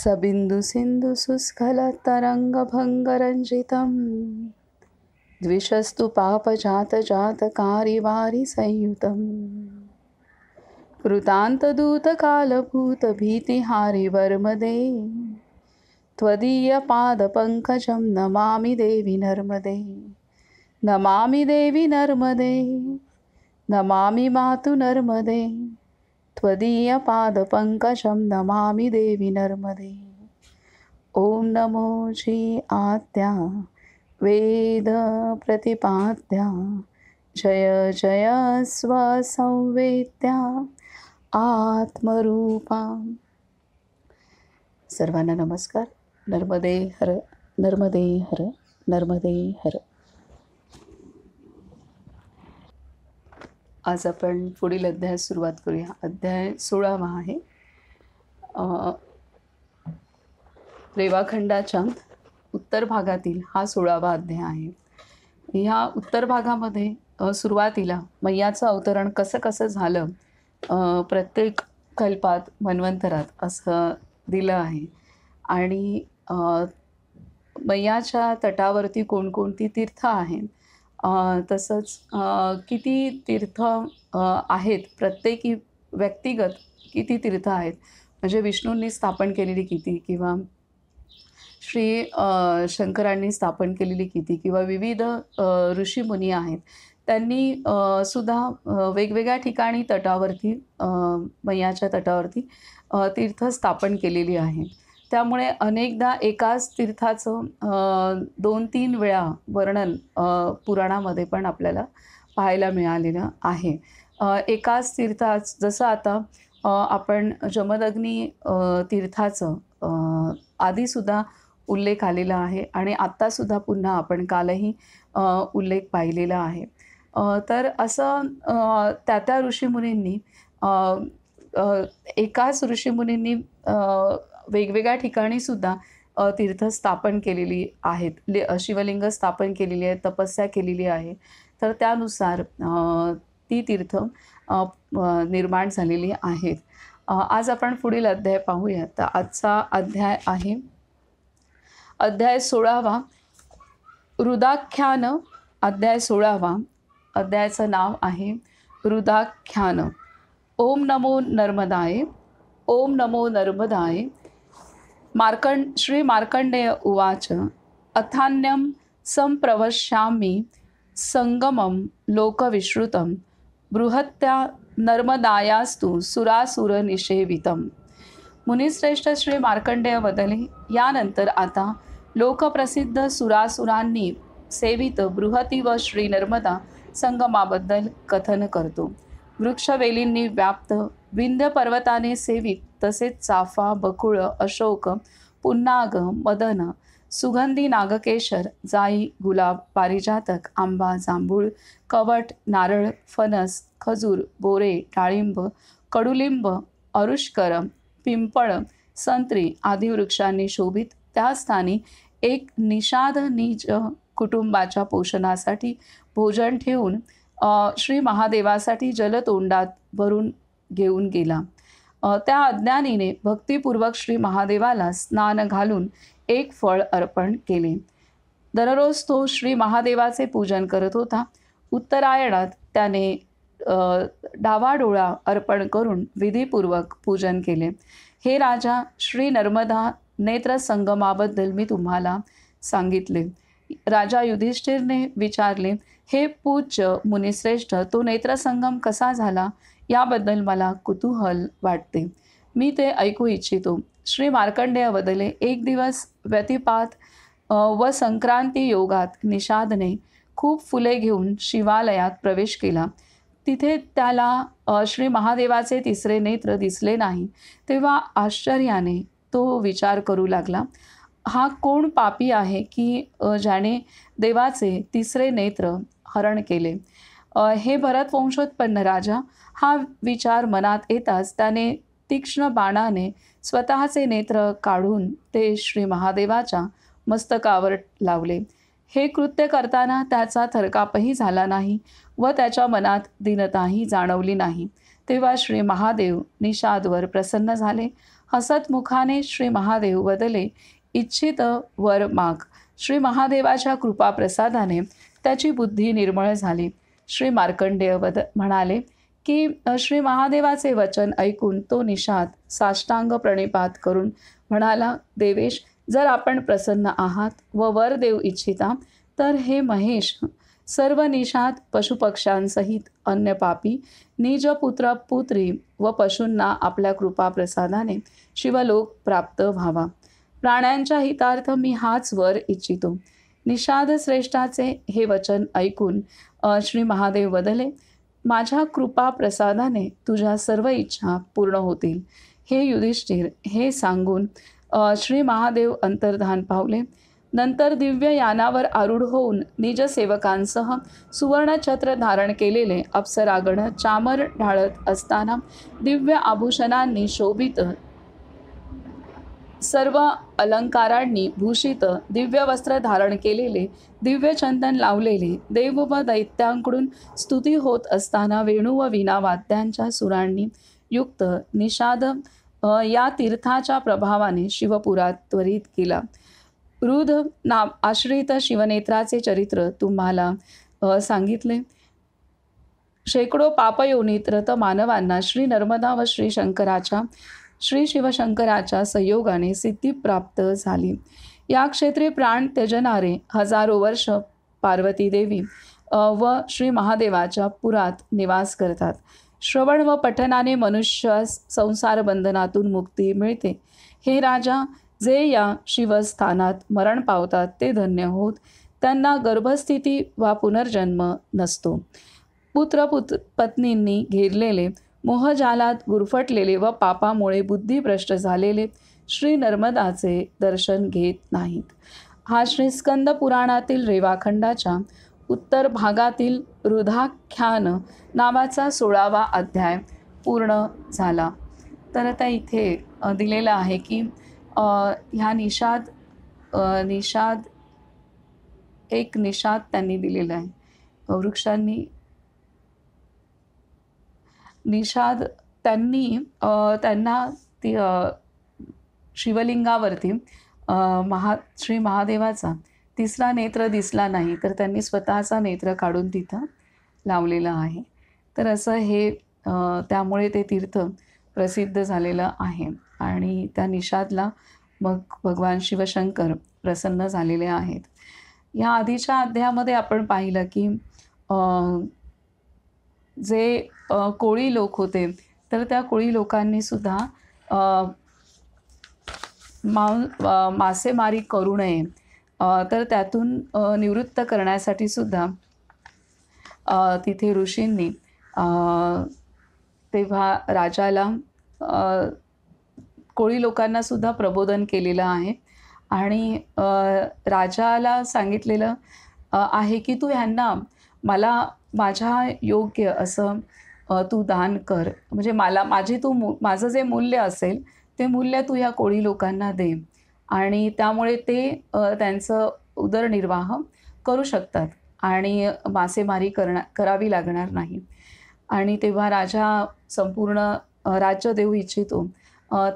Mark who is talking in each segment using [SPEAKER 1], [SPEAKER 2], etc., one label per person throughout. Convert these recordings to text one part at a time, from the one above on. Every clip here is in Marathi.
[SPEAKER 1] सबिंदु सिंधु सुस्खलतरंगभंगरंजितं द्विषस्तु पापजातजातकारिवारि संयुतं कृतान्तदूतकालभूतभीतिहारिवर्मदे त्वदीयपादपङ्कजं नमामि देवि नर्मदे। नमामि देवि नर्मदे, नमामि मातु नर्मदे, त्वदीयपादपङ्कजं नमामि देवि नर्मदे। ॐ नमो जी आद्या वेद प्रतिपाद्या जय जय स्वसंवेद्या आत्मरूपा। सर्वांना नमस्कार। नर्मदे हर, नर्मदे हर, नर्मदे हर। आज आपण पुढील अध्यायास सुरुवात करूया। अध्याय 16वा आहे। रेवाखंडाच्या उत्तर भागातील हा 16वा अध्याय आहे। ह्या उत्तर भागामध्ये सुरुवातीला मैयाचं अवतरण कसं कसं झालं प्रत्येक कल्पात मन्वंतरात असं दिलं आहे आणि मैयाच्या तटावरती कोणकोणती तीर्थ आहेत, तसंच किती तीर्थ आहेत, प्रत्येकी व्यक्तिगत किती तीर्थ आहेत, म्हणजे विष्णूंनी स्थापन केलेली किती किंवा श्री शंकरांनी स्थापन केलेली किती किंवा विविध ऋषीमुनी आहेत त्यांनी सुद्धा वेगवेगळ्या ठिकाणी तटावरती मैयाच्या तटावरती तीर्थ स्थापन केलेली आहे। त्यामुळे अनेकदा एकाच तीर्थाचं 2-3 वेळा वर्णन पुराणामध्ये पण आपल्याला पाहायला मिळालेलं आहे। एकाच तीर्थाच जसं आता आपण जमदग्नी तीर्थाचं आधीसुद्धा उल्लेख आलेला आहे आणि आत्तासुद्धा पुन्हा आपण कालही उल्लेख पाहिलेला आहे। तर असं त्या ऋषीमुनींनी एकाच ऋषीमुनींनी वेगवेगळ्या ठिकाणीसुद्धा तीर्थ स्थापन केलेली आहेत, शिवलिंग स्थापन केलेली आहे, तपस्या केलेली आहे। तर त्यानुसार ती तीर्थ निर्माण झालेली आहेत। आज आपण पुढील अध्याय पाहूया। तर आजचा अध्याय आहे अध्याय 16वा, रुदाख्यान। अध्याय 16वा, अध्यायाचं नाव आहे रुदाख्यान। ओम नमो नर्मदाय, ओम नमो नर्मदाय। श्री मार्कंडेय उवाच अथान्यं संप्रवश्यामि संगमं लोकविश्रुतं बृहत्या नर्मदायास्तु सुरासुरनिषेवितं। मुनिश्रेष्ठ श्री मार्कंडेय वदले, यानंतर आता लोकप्रसिद्ध सुरासुरांनी सेवित बृहती व श्री नर्मदा संगमाबद्दल कथन करतो। वृक्षवेलींनी व्याप्त विंध्य पर्वताने सेवित, तसेच चाफा, बकुळ, अशोक, पुन्नाग, मदन, सुगंधी नागकेशर, जाई, गुलाब, पारिजातक, आंबा, जांभूळ, कवट, नारळ, फणस, खजूर, बोरे, डाळिंब, कडुलिंब, अरुष्कर, पिंपळ, संत्री आदी वृक्षांनी शोभित त्या स्थानी एक निषाद नीच कुटुंबाच्या पोषणासाठी भोजन ठेवून श्री महादेवासाठी जलतोंडात भरून घेऊन गेला। त्या अज्ञानीने भक्तिपूर्वक श्री महादेवाला स्नान घालून एक फळ अर्पण केले। दररोज तो श्री महादेवाचे पूजन करत होता। उत्तरायणात त्याने डावाडोळा अर्पण करून विधीपूर्वक पूजन केले। हे राजा, श्री नर्मदा नेत्र संगमाबद्दल मी तुम्हाला सांगितले। राजा युधिष्ठिरने विचारले, हे पूज्य मुनिश्रेष्ठ, तो नेत्रसंगम कसा झाला याबद्दल मला कुतूहल वाटते, मी ते ऐकू इच्छितो। श्री मार्कंडेय वदले, एक दिवस व्यतिपात व संक्रांती योगात निषादने खूप फुले घेऊन शिवालयात प्रवेश केला। तिथे त्याला श्री महादेवाचे तिसरे नेत्र दिसले नाही। तेव्हा आश्चर्याने तो विचार करू लागला, हा कोण पापी आहे की ज्याने देवाचे तिसरे नेत्र हरण केले। हे भरतवंशोत्पन्न राजा, हा विचार मनात येताच त्याने तीक्ष्ण बाणाने स्वतःचे नेत्र काढून ते श्री महादेवाच्या मस्तकावर लावले। हे कृत्य करताना त्याचा थरकापही झाला नाही व त्याच्या मनात दीनताही जाणवली नाही। तेव्हा श्री महादेव निषादवर प्रसन्न झाले. हसतमुखाने श्री महादेव बदले इच्छित वर माग. श्री महादेवाच्या कृपाप्रसादाने त्याची बुद्धी निर्मळ झाली. श्री मार्कंडेय म्हणाले की श्री महादेवाचे वचन ऐकून तो निषाद साष्टांग प्रणिपात करून म्हणाला, देवेश, जर आपण प्रसन्न आहात व वर देऊ इच्छिता तर हे महेश, सर्व निषाद पशुपक्ष्यांसहित अन्य पापी निज पुत्र पुत्री व पशूंना आपल्या कृपाप्रसादाने शिवलोक प्राप्त व्हावा. प्राण्यांच्या हितार्थ मी हाच वर इच्छितो. निषाद श्रेष्ठाचे हे वचन ऐकून श्री महादेव बदले, माझ्या कृपा प्रसादाने तुझ्या सर्व इच्छा पूर्ण होतील. हे युधिष्ठिर, हे सांगून श्री महादेव अंतर्धान पावले. नंतर दिव्य यानावर आरूढ होऊन निज सेवकांसह सुवर्णछत्र धारण केलेले अप्सरागण चामर ढाळत असताना दिव्य आभूषणांनी शोभित, सर्व अलंकारांनी भूषित, दिव्य वस्त्र धारण केलेले, दिव्य चंदन लावलेले, देव व दैत्यांकडून स्तुती होत असताना वेणू व वीणा वाद्यांच्या सुरांनी युक्त निषाद या तीर्थाच्या प्रभावाने शिवपुरात त्वरित केला. रुध आश्रित शिवनेत्राचे चरित्र तुम्हाला सांगितले. शेकडो पापयोनीत रत मानवांना श्री नर्मदा व श्री शिवशंकराच्या संयोगाने सिद्धी प्राप्त झाली. या क्षेत्री प्राण त्यजणारे हजारो वर्ष पार्वती देवी व श्री महादेवाच्या पुरात निवास करतात. श्रवण व पठनाने मनुष्यास संसार बंधनातून मुक्ती मिळते. हे राजा, जे या शिवस्थानात मरण पावतात ते धन्य होत. त्यांना गर्भस्थिती वा पुनर्जन्म नसतो. पत्नींनी घेरलेले, मोहजालात गुरफटलेले व पापामुळे बुद्धिभ्रष्ट झालेले श्री नर्मदाचे दर्शन घेत नाहीत. हा श्री स्कंद पुराणातील रेवाखंडाच्या उत्तर भागातील रुधाख्यान नावाचा 16वा अध्याय पूर्ण झाला. तर आता इथे दिलेलं आहे की ह्या एक निषाद त्यांनी दिलेला आहे. वृक्षांनी निषाद त्यांना ती शिवलिंगावरती श्री महादेवाचा तिसरा नेत्र दिसला नाही, तर त्यांनी स्वतःचा नेत्र काढून तिथं लावलेलं आहे. तर असं हे त्यामुळे ते तीर्थ प्रसिद्ध झालेलं आहे. आणि त्या निषादला मग भगवान शिवशंकर प्रसन्न झालेले आहेत. या आधीच्या अध्यायामध्ये आपण पाहिलं की जे कोळी लोक होते, तर त्या कोळी लोकांनी सुद्धा मासेमारी करू नये, तर त्यातून निवृत्त करण्यासाठी सुद्धा तिथे ऋषींनी तेव्हा राजाला कोळी लोकांना सुद्धा प्रबोधन केलेलं आहे. आणि राजाला सांगितलेलं आहे की तू ह्यांना माझ्या योग्य असं तू दान कर, म्हणजे माझं जे मूल्य असेल ते मूल्य तू या कोळी लोकांना दे, आणि त्यामुळे ते त्यांचं उदरनिर्वाह करू शकतात आणि मासेमारी करावी लागणार नाही. आणि तेव्हा राजा संपूर्ण राज्य देऊ इच्छितो,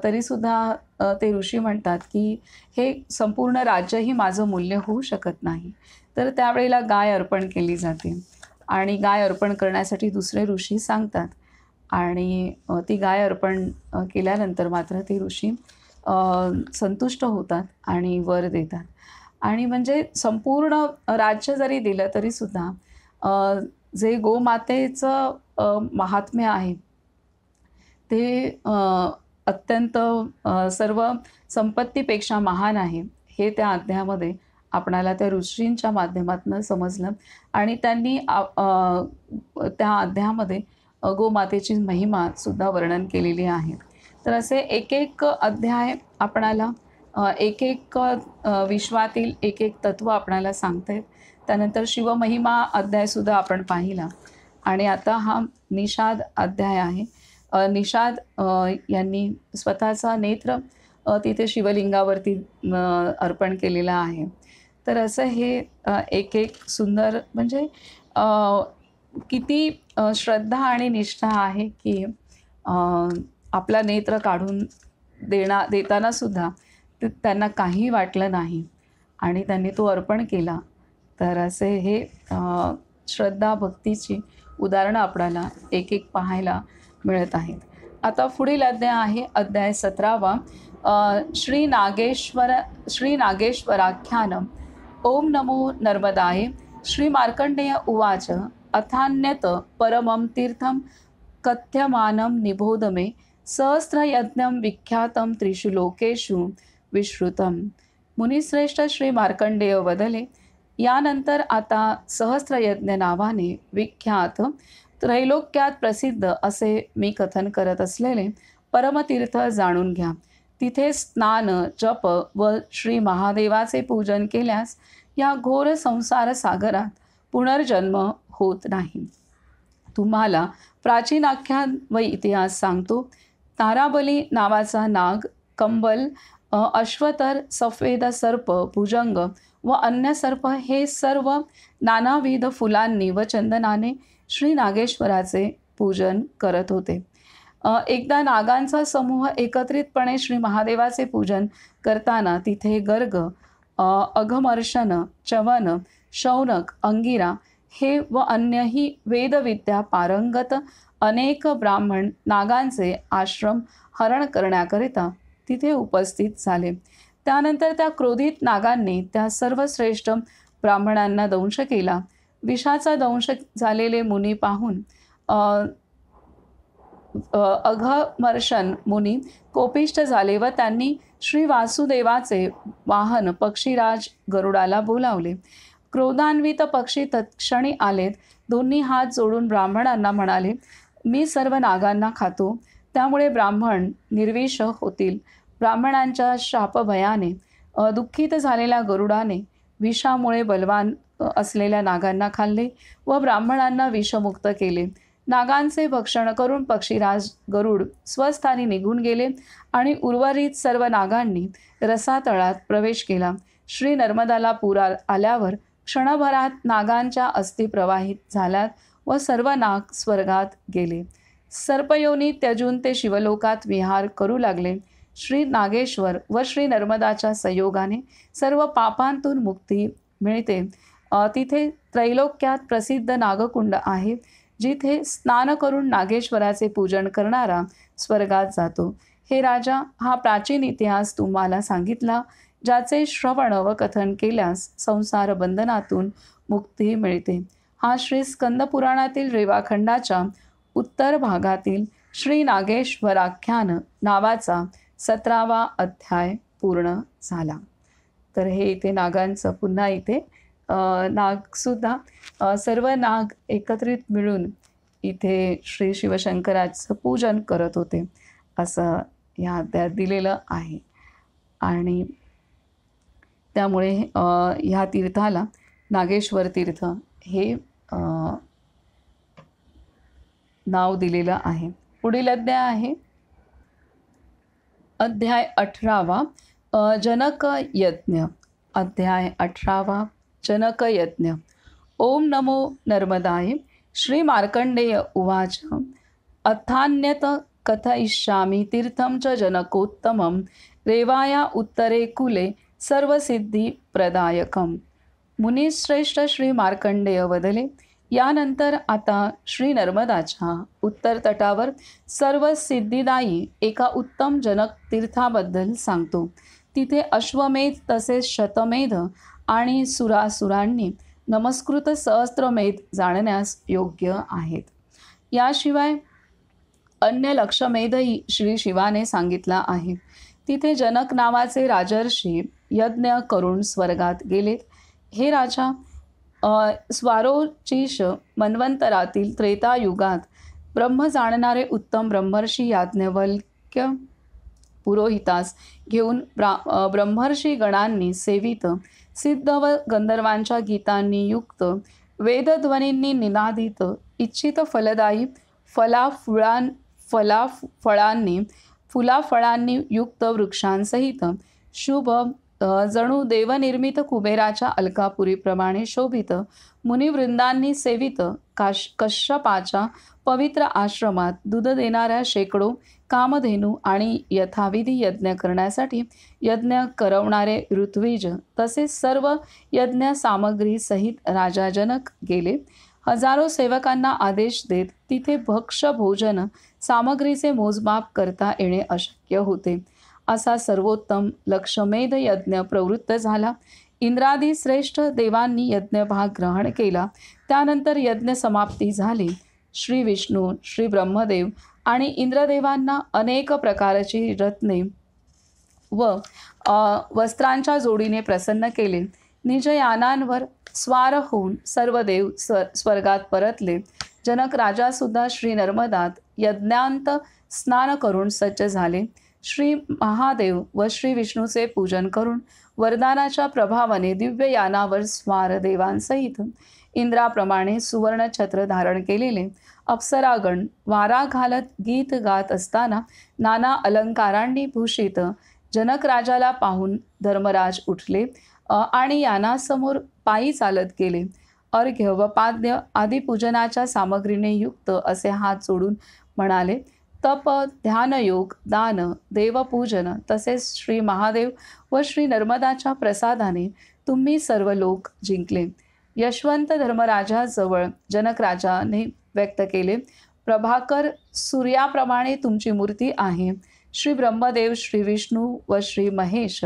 [SPEAKER 1] तरीसुद्धा ते ऋषी म्हणतात की हे संपूर्ण राज्यही माझं मूल्य होऊ शकत नाही. तर त्यावेळेला गाय अर्पण केली जाते, आणि गाय अर्पण करण्यासाठी दुसरे ऋषी सांगतात, आणि ती गाय अर्पण केल्यानंतर मात्र ते ऋषी संतुष्ट होतात आणि वर देतात. आणि म्हणजे संपूर्ण राज्य जरी दिलं तरीसुद्धा जे गोमातेचं महात्म्य आहे ते अत्यंत सर्व संपत्तीपेक्षा महान आहे, हे त्या अध्यायामध्ये आपणाला त्या ऋषींच्या माध्यमातून समजलं. आणि त्यांनी त्या अध्यायामध्ये गोमातेची महिमासुद्धा वर्णन केलेली आहे. तर असे एक एक अध्याय आपणाला एक एक विश्वातील एक एक तत्त्व आपणाला सांगता आहेत. त्यानंतर शिवमहिमा अध्यायसुद्धा आपण पाहिला. आणि आता हा निषाद अध्याय आहे. निषाद यांनी स्वतःचा नेत्र तिथे शिवलिंगावरती अर्पण केलेला आहे. तर असं हे एक एक सुंदर, म्हणजे किती श्रद्धा आणि निष्ठा आहे की आपला नेत्र काढून देताना सुद्धा त्यांना काही वाटलं नाही आणि त्यांनी तो अर्पण केला. तर असे हे श्रद्धा भक्तीची उदाहरणं आपल्याला एक एक पाहायला मिळत आहेत. आता पुढील अध्याय आहे अध्याय 17वा. श्री नागेश्वराख्यानम्. ओम नमो नर्मदाय. श्री मार्कंडेय उवाच. अथान्यत परमं तीर्थं कथ्यमानं निबोध मे. सहस्रयज्ञं विख्यातं त्रिषु लोकेषु विश्रुतं. मुनिश्रेष्ठ श्री मार्कंडेय वदले, यानंतर आता सहस्त्रयज्ञ नावाने विख्यात त्रैलोक्यात प्रसिद्ध असे मी कथन करत असलेले परमतीर्थ जाणून घ्या. तिथे स्नान, जप व श्री महादेवाचे पूजन केल्यास या घोर संसार सागरात पुनर्जन्म होत नाही. तुम्हाला प्राचीन आख्यान व इतिहास सांगतो. ताराबली नावाचा नाग, कंबल, अश्वतर, सफेद सर्प, भुजंग व अन्य सर्प हे सर्व नानाविध फुलांनी व चंदनाने श्री नागेश्वराचे पूजन करत होते. एकदा नागांचा समूह एकत्रितपणे श्री महादेवाचे पूजन करताना तिथे गर्ग, अघमर्षण, च्यवन, शौनक, अंगिरा हे व अन्यही वेदविद्या पारंगत अनेक ब्राह्मण नागांचे आश्रम हरण करण्याकरिता तिथे उपस्थित झाले. त्यानंतर त्या क्रोधित नागांनी त्या सर्व श्रेष्ठ ब्राह्मणांना दंश केला. विषाचा दंश झालेले मुनी पाहून अघमर्षण मुनी कोपिष्ट झाले व त्यांनी श्री वासुदेवाचे वाहन पक्षीराज गरुडाला बोलावले. क्रोधान्वित पक्षी तत्क्षणी आलेत. दोन्ही हात जोडून ब्राह्मणांना म्हणाले, मी सर्व नागांना खातो, त्यामुळे ब्राह्मण निर्विष होतील. ब्राह्मणांच्या शापभयाने दुःखित झालेल्या गरुडाने विषामुळे बलवान असलेल्या नागांना खाल्ले व ब्राह्मणांना विषमुक्त केले. नागांचे भक्षण करून पक्षीराज गरुड स्वस्थानी निघून गेले आणि उर्वरित सर्व नागांनी रसातळात प्रवेश केला. श्री नर्मदाला पूर आल्यावर क्षणभरात नागांच्या अस्थी प्रवाहित झाल्यात व सर्व नाग स्वर्गात गेले. सर्पयोनी त्यजून ते शिवलोकात विहार करू लागले. श्री नागेश्वर व श्री नर्मदाच्या संयोगाने सर्व पापांतून मुक्ती मिळते. तिथे त्रैलोक्यात प्रसिद्ध नागकुंड आहे, जिथे स्नान करून नागेश्वराचे पूजन करणारा स्वर्गात जातो. हे राजा, हा प्राचीन इतिहास तुम्हाला सांगितला, ज्याचे श्रवण व कथन केल्यास संसार बंधनातून मुक्ती मिळते. हा श्री स्कंदपुराणातील रेवाखंडाच्या उत्तर भागातील श्री नागेश्वराख्यान नावाचा 17वा अध्याय पूर्ण झाला. तर हे इथे नागांचं पुन्हा इथे नागसुद्धा सर्व नाग एकत्रित मिळून इथे श्री शिवशंकराचं पूजन करत होते असं ह्या अध्यायात दिलेलं आहे. आणि त्यामुळे ह्या तीर्थाला नागेश्वर तीर्थ हे नाव दिलेलं आहे. पुढील अध्याय आहे अध्याय 18वा. जनक यज्ञ. अध्याय 18वा. जनक यज्ञ. ओम नमो नर्मदाय. श्री मार्कंडेय उवाच. अथान्यत कथयिष्यामि तीर्थं च जनकोत्तमं रेवाया उत्तरे कुले सर्वसिद्धिप्रदायकम्. मुनिश्रेष्ठ श्री मार्कंडेय वदले, यानंतर आता श्री नर्मदाच्या उत्तर तटावर सर्व सिद्धिदायी एका उत्तम जनक तीर्थाबद्दल सांगतो. तिथे अश्वमेध तसेच शतमेध आणि सुरासुरांनी नमस्कृत सहस्त्रमेध जाणण्यास योग्य आहेत. याशिवाय अन्य लक्षमेधही श्री शिवाने सांगितला आहे. तिथे जनक नावाचे राजर्षी यज्ञ करून स्वर्गात गेलेत. हे राजा, स्वारोचिष मन्वंतरातील त्रेतायुगात ब्रह्म जाणणारे उत्तम ब्रह्मर्षी याज्ञवल्क्य पुरोहितास घेऊन ब्रह्मर्षी गणांनी सेवित, सिद्ध व गंधर्वांच्या गीतांनी युक्त, वेदध्वनींनी निनादित, इच्छित फलदायी फुलाफळांनी युक्त वृक्षांसहित शुभ जणू देवनिर्मित कुबेराच्या अलकापुरीप्रमाणे शोभित मुनिवृंदांनी सेवित कश्यपाच्या पवित्र आश्रमात दूध देणाऱ्या शेकडो कामधेनू आणि यथाविधी यज्ञ करण्यासाठी यज्ञ करवणारे ऋत्विज तसेच सर्व यज्ञ सामग्री सहित राजा जनक गेले. हजारो सेवकांना आदेश देत तिथे भक्ष्य भोजन सामग्रीचे मोजमाप करता येणे अशक्य होते. असा सर्वोत्तम लक्षमेध यज्ञ प्रवृत्त झाला. इंद्रादी श्रेष्ठ देवांनी यज्ञभाग ग्रहण केला. त्यानंतर यज्ञ समाप्ती झाली. श्री विष्णू, श्री ब्रह्मदेव आणि इंद्रदेवांना अनेक प्रकारची रत्ने व वस्त्रांच्या जोडीने प्रसन्न केले. निजयानांवर स्वार होऊन सर्व देव स्वर्गात परतले. जनक राजासुद्धा श्री नर्मदात यज्ञांत स्नान करून सज्ज झाले. श्री महादेव व श्री विष्णूचे पूजन करून वरदानाच्या प्रभावाने दिव्य यानावर स्वार देवांसहित इंद्राप्रमाणे सुवर्ण छत्र धारण केलेले अप्सरागण वारा घालत गीत गात असताना नाना अलंकारांनी भूषित जनक राजाला पाहून धर्मराज उठले आणि यानासमोर पायी चालत गेले. अर्घ्य व पाद्य आदी पूजनाच्या सामग्रीने युक्त असे हात जोडून म्हणाले, तप, ध्यानयोग, दान, देवपूजन तसेच श्री महादेव व श्री नर्मदाच्या प्रसादाने तुम्ही सर्व लोक जिंकले. यशवंत धर्मराजाजवळ जनक राजाने व्यक्त केले, प्रभाकर सूर्याप्रमाणे तुमची मूर्ती आहे. श्री ब्रह्मदेव, श्री विष्णू व श्री महेश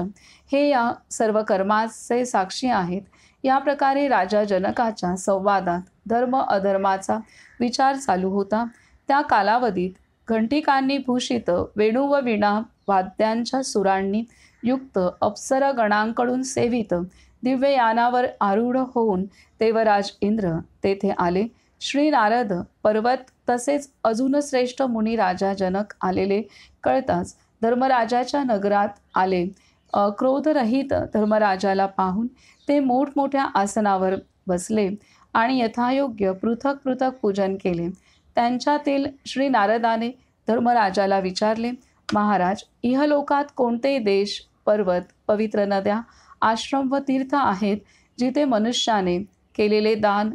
[SPEAKER 1] हे या सर्व कर्माचे साक्षी आहेत. या प्रकारे राजा जनकाच्या संवादात धर्म अधर्माचा विचार चालू होता. त्या कालावधीत घंटिकांनी भूषित वेणू व वीणा वाद्यांच्या सुरांनी युक्त अप्सरगणांकडून सेवित दिव्य यानावर आरूढ होऊन देवराज इंद्र तेथे आले. श्री नारद पर्वत तसेच अजून श्रेष्ठ मुनी राजा जनक आलेले कळताच धर्मराजाच्या नगरात आले. क्रोधरहित धर्मराजाला पाहून ते मोठमोठ्या आसनावर बसले आणि यथायोग्य पृथक पृथक पूजन केले. त्यांच्यातील श्री नारदाने धर्मराजाला विचारले, महाराज, इहलोकात कोणते देश, पर्वत, पवित्र नद्या, आश्रम व तीर्थ आहेत जिथे मनुष्याने केलेले दान,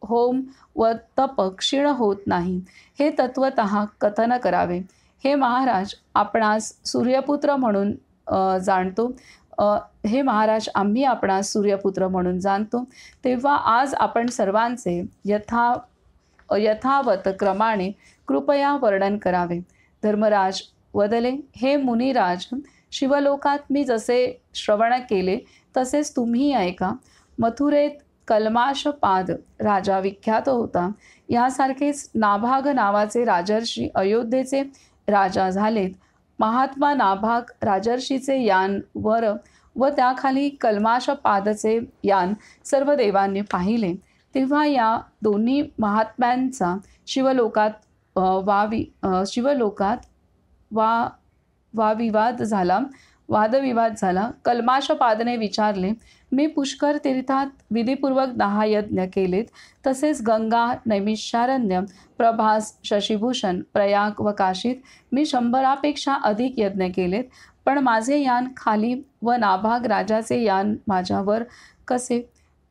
[SPEAKER 1] होम व तप क्षीण होत नाही, हे तत्वतः कथन करावे. हे महाराज, आपणास सूर्यपुत्र म्हणून जाणतो. हे महाराज, आम्ही आपणास सूर्यपुत्र म्हणून जाणतो. तेव्हा आज आपण सर्वांचे यथावत क्रमाने कृपया वर्णन करावे. धर्मराज वदले, हे मुनिराज, शिवलोकात मी जसे श्रवण केले तसेच तुम्ही ऐका. मथुरेत कल्माशपाद राजा विख्यात होता. यासारखेच नाभाग नावाचे राजर्षी अयोध्येचे राजा झालेत. महात्मा नाभाग राजर्षीचे यान वर व त्याखाली कल्माशपादचे यान सर्व देवांनी पाहिले. तेव्हा या दोन्ही महात्म्यांचा शिवलोकात वादविवाद झाला. कल्माशपादने विचारले, मी पुष्कर तीर्थात विधिपूर्वक 10 यज्ञ केलेत. तसेच गंगा, नैमिषारण्य, प्रभास, शशिभूषण, प्रयाग व काशीत मी 100पेक्षा अधिक यज्ञ केलेत. पण माझे यान खाली व नाभाग राजाचे यान माझ्यावर कसे?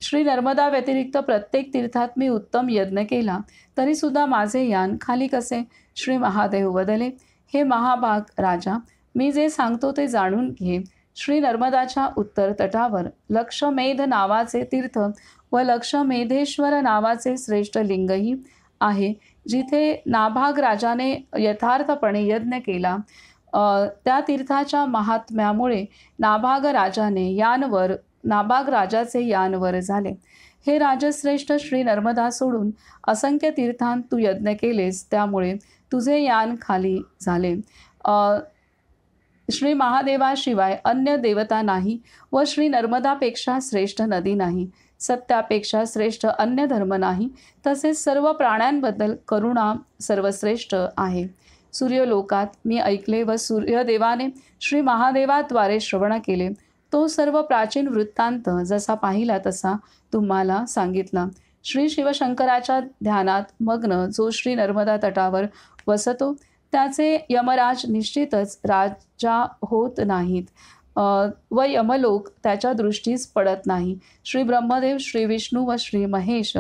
[SPEAKER 1] श्री नर्मदा व्यतिरिक्त प्रत्येक तीर्थात मी उत्तम यज्ञ केला, तरीसुद्धा माझे यान खाली कसे? श्री महादेव वदले, हे महाभाग राजा, मी जे सांगतो ते जाणून घे. श्री नर्मदाच्या उत्तर तटावर लक्षमेध नावाचे तीर्थ व लक्षमेधेश्वर नावाचे श्रेष्ठ लिंगही आहे, जिथे नाभाग राजाने यथार्थपणे यज्ञ केला. त्या तीर्थाच्या महात्म्यामुळे नाभाग राजाचे यानवर झाले. हे राजश्रेष्ठ, श्री नर्मदा सोडून असंख्य तीर्थांत तू यज्ञ केलेस, त्यामुळे तुझे यान खाली झाले. श्री महादेवाशिवाय अन्य देवता नाही व श्री नर्मदापेक्षा श्रेष्ठ नदी नाही. सत्यापेक्षा श्रेष्ठ अन्य धर्म नाही. तसेच सर्व प्राण्यांबद्दल करुणा सर्वश्रेष्ठ आहे. सूर्यलोकात मी ऐकले व सूर्यदेवाने श्री महादेवाद्वारे श्रवण केले. तो सर्व प्राचीन वृत्तांत जसा पाहिला तसा तुम्हाला सांगितला. श्री शिवशंकराच्या ध्यानात मग्न जो श्री नर्मदा तटावर वसतो त्याचे यमराज निश्चितच राजा होत नाहीत व यमलोक त्याच्या दृष्टीस पडत नाही. श्री ब्रह्मदेव, श्री विष्णू व श्री महेश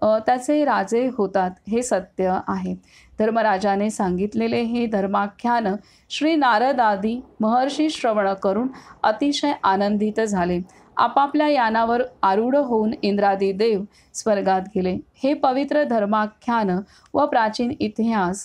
[SPEAKER 1] त्याचे राजे होतात हे सत्य आहे. धर्मराजाने सांगितलेले हे धर्माख्यान श्री नारदादी महर्षी श्रवण करून अतिशय आनंदित झाले. आपापल्या यानावर आरूढ होऊन इंद्रादी देव स्वर्गात गेले. हे पवित्र धर्माख्यान व प्राचीन इतिहास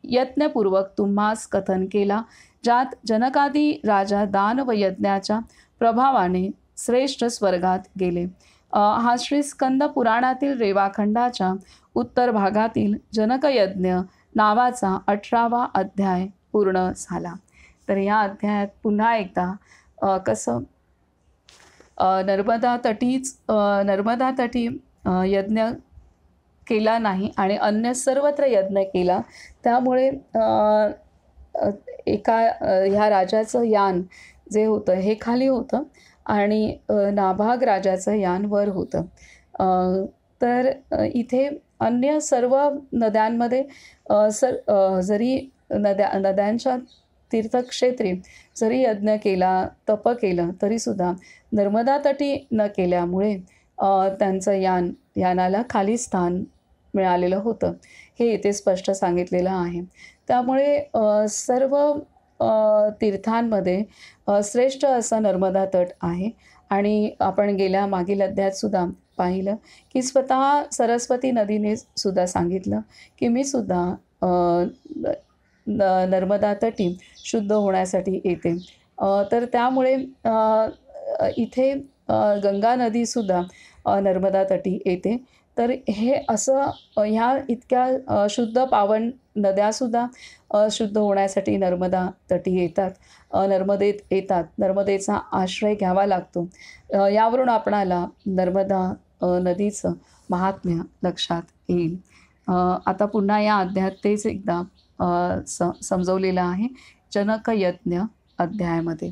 [SPEAKER 1] यत्नपूर्वक तुम्हास कथन केला, ज्यात जनकादी राजा दान व यज्ञाच्या प्रभावाने श्रेष्ठ स्वर्गात गेले. हा श्री स्कंद पुराणातील रेवाखंडाच्या उत्तर भागातील जनकयज्ञ नावाचा 18वा अध्याय पूर्ण झाला. तर या अध्यायात पुन्हा एकदा कसं नर्मदा तटी यज्ञ केला नाही आणि अन्य सर्वत्र यज्ञ केला. त्यामुळे ह्या राजाचं यान जे होतं हे खाली होतं आणि नाभाग राजाचं यान वर होतं. तर इथे अन्य सर्व नद्यांमध्ये जरी नद्यांच्या तीर्थक्षेत्री जरी यज्ञ केला, तप केलं, तरीसुद्धा नर्मदा तटी न केल्यामुळे त्यांचं यानाला खाली स्थान मिळालेलं होतं, हे इथे स्पष्ट सांगितलेलं आहे. त्यामुळे सर्व तीर्थांमध्ये श्रेष्ठ असा नर्मदा तट आहे. आणि आपण मागील अध्यायातसुद्धा पाहिलं की स्वतः सरस्वती नदीने सुद्धा सांगितलं की मी सुद्धा नर्मदा तटी शुद्ध होण्यासाठी येते. तर त्यामुळे इथे गंगा नदीसुद्धा नर्मदा तटी येते. तर हे असं ह्या इतक्या शुद्ध पावन नद्यासुद्धा शुद्ध होण्यासाठी नर्मदा तटी येतात, नर्मदेत येतात. नर्मदेचा आश्रय घ्यावा लागतो. यावरून आपणाला नर्मदा नदीचं महात्म्य लक्षात येईल. आता पुन्हा या अध्यायात तेच एकदा समजवलेलं आहे जनकयज्ञ अध्यायामध्ये.